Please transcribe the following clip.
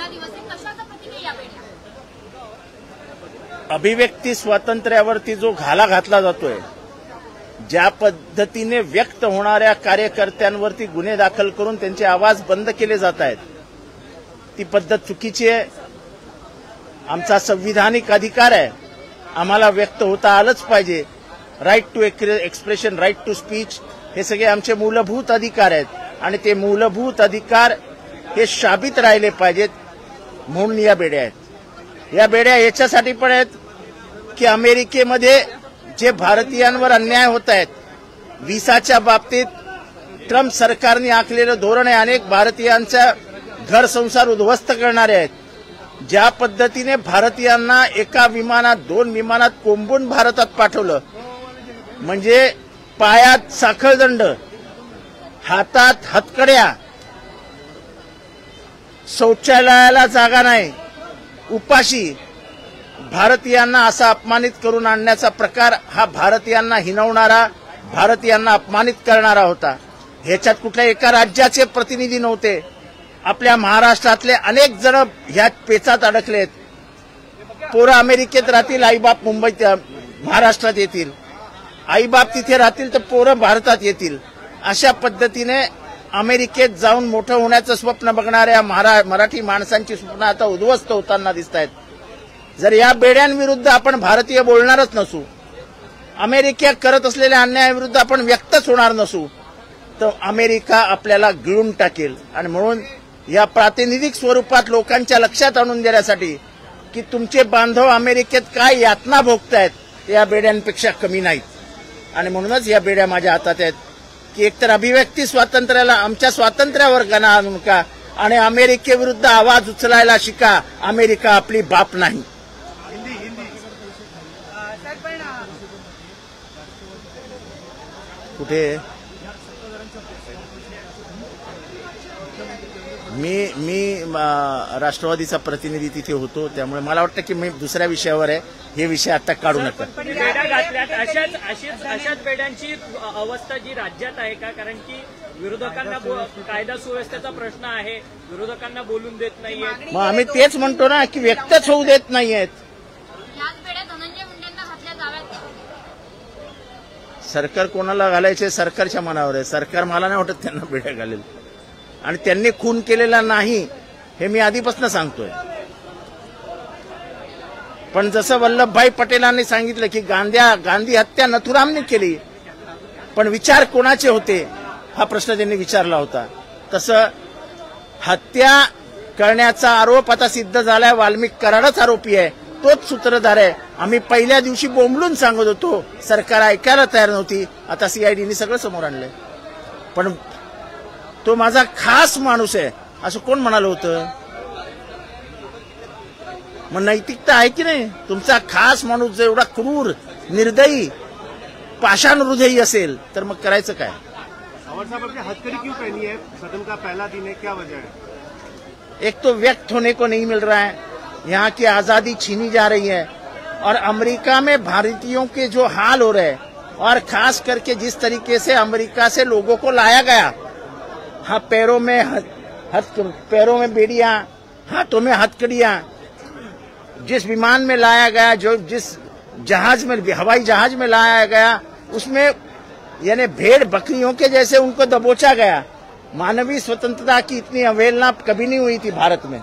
दिवस आहे, कशाचा प्रतीक आहे या बेड्या? अभिव्यक्ती स्वातंत्र्यावरती जो घाला घातला जातोय, ज्या पद्धतीने व्यक्त होणाऱ्या कार्यकर्त्यांवरती गुन्हे दाखल करून त्यांचे आवाज बंद केले जात आहेत, ती पद्धत चुकीची आहे. आमचा संविधानिक अधिकार आहे, आम्हाला व्यक्त होता आलंच पाहिजे. Right to expression, right to speech, हे सगळे आमचे मूलभूत अधिकार आहेत आणि ते मूलभूत अधिकार हे शाबित राहिले पाहिजेत. म्हणून या बेड्या आहेत. या बेड्या याच्यासाठी पण आहेत की अमेरिकेमध्ये जे भारतीयांवर अन्याय होत आहेत, व्हिसाच्या बाबतीत ट्रम्प सरकारने आखलेलं धोरण आहे, अनेक भारतीयांचा घर संसार उद्ध्वस्त करणारे आहेत. ज्या पद्धतीने भारतीयांना एका विमानात 2 विमानात कोंबून भारतात पाठवलं, म्हणजे पायात साखळदंड, हातात हतकड्या, शौचालयाला जागा नाही, उपाशी, भारतीयांना असा अपमानित करून आणण्याचा प्रकार हा भारतीयांना हिणवणारा, भारतीयांना अपमानित करणारा होता. ह्याच्यात कुठल्या एका राज्याचे प्रतिनिधी नव्हते. आपल्या महाराष्ट्रातले अनेक जण ह्या पेचात अडकलेत. पोरं अमेरिकेत राहतील, आईबाप मुंबईत महाराष्ट्रात येतील, आईबाप तिथे राहतील तर पोरं भारतात येतील. अशा पद्धतीने अमेरिकेत जाऊन मोठं होण्याचं स्वप्न बघणाऱ्या मराठी माणसांची स्वप्न आता उद्ध्वस्त होताना दिसत आहेत. जर या बेड्यांविरुद्ध आपण भारतीय बोलणारच नसू, अमेरिका करत असलेल्या अन्यायाविरुद्ध आपण व्यक्तच होणार नसू, तर अमेरिका आपल्याला गिळून टाकेल. आणि म्हणून या प्रातिनिधिक स्वरूपात लोकांच्या लक्षात आणून देण्यासाठी की तुमचे बांधव अमेरिकेत काय यातना भोगतायत, या बेड्यांपेक्षा कमी नाहीत. आणि म्हणूनच या बेड्या माझ्या हातात आहेत की एकतर अभिव्यक्ती स्वातंत्र्याला, आमच्या स्वातंत्र्यावर गणा आणू नका आणि अमेरिकेविरुद्ध आवाज उचलायला शिका. अमेरिका आपली बाप नाही. कुठे मी राष्ट्रवादीचा प्रतिनिधी तिथे होतो, त्यामुळे मला वाटतं की मी दुसऱ्या विषयावर आहे, हे विषय आता काढू नका. बेड्या घातल्यात, अशाच बेड्यांची अवस्था जी राज्यात आहे का? कारण की विरोधकांना कायदा सुव्यवस्थेचा प्रश्न आहे, विरोधकांना बोलून देत नाहीये. मग आम्ही तेच म्हणतो ना की व्यक्तच होऊ देत नाहीयेत. याच बेड्या धनंजय मुंडेंना घातल्या जाव्यात. सरकार कोणाला घालायचे सरकारच्या मनावर आहे. सरकार मला नाही वाटत त्यांना बेड्या घालेल. आणि त्यांनी खून केलेला नाही हे मी आधीपासून सांगतोय. पण जसं वल्लभभाई पटेलांनी सांगितलं की गांधी हत्या नथुरामने केली, पण विचार कोणाचे होते हा प्रश्न त्यांनी विचारला होता. तसं हत्या करण्याचा आरोप आता सिद्ध झालाय. वाल्मिक कराडच आरोपी आहे, तोच सूत्रधार आहे. आम्ही पहिल्या दिवशी बोंबलून सांगत होतो, सरकार ऐकायला तयार नव्हती. आता सीआयडीने सगळं समोर आणलंय. पण तो माझा खास माणूस आहे असं कोण म्हणालं होतं? मग नैतिकता आहे की नाही? तुमचा खास माणूस जर एवढा क्रूर, निर्दयी, पाषाण हृदयी असेल तर मग करायचं काय? हथकड़ी क्यों पहनी है? सदन का पहला दिन है, क्या वजह है? एक तो व्यक्त होने को नहीं मिल रहा है, यहाँ की आजादी छीनी जा रही है, और अमेरिका में भारतीयों के जो हाल हो रहे हैं, और खास करके जिस तरीके से अमेरिका से लोगों को लाया गया, हाँ, पैरों में बेड़ियां, हाथों में हथकड़ियां, जिस विमान में लाया गया, जो जिस जहाज में, हवाई जहाज में लाया गया, उसमें यानी भेड़ बकरियों के जैसे उनको दबोचा गया. मानवीय स्वतंत्रता की इतनी अवहेलना कभी नहीं हुई थी भारत में.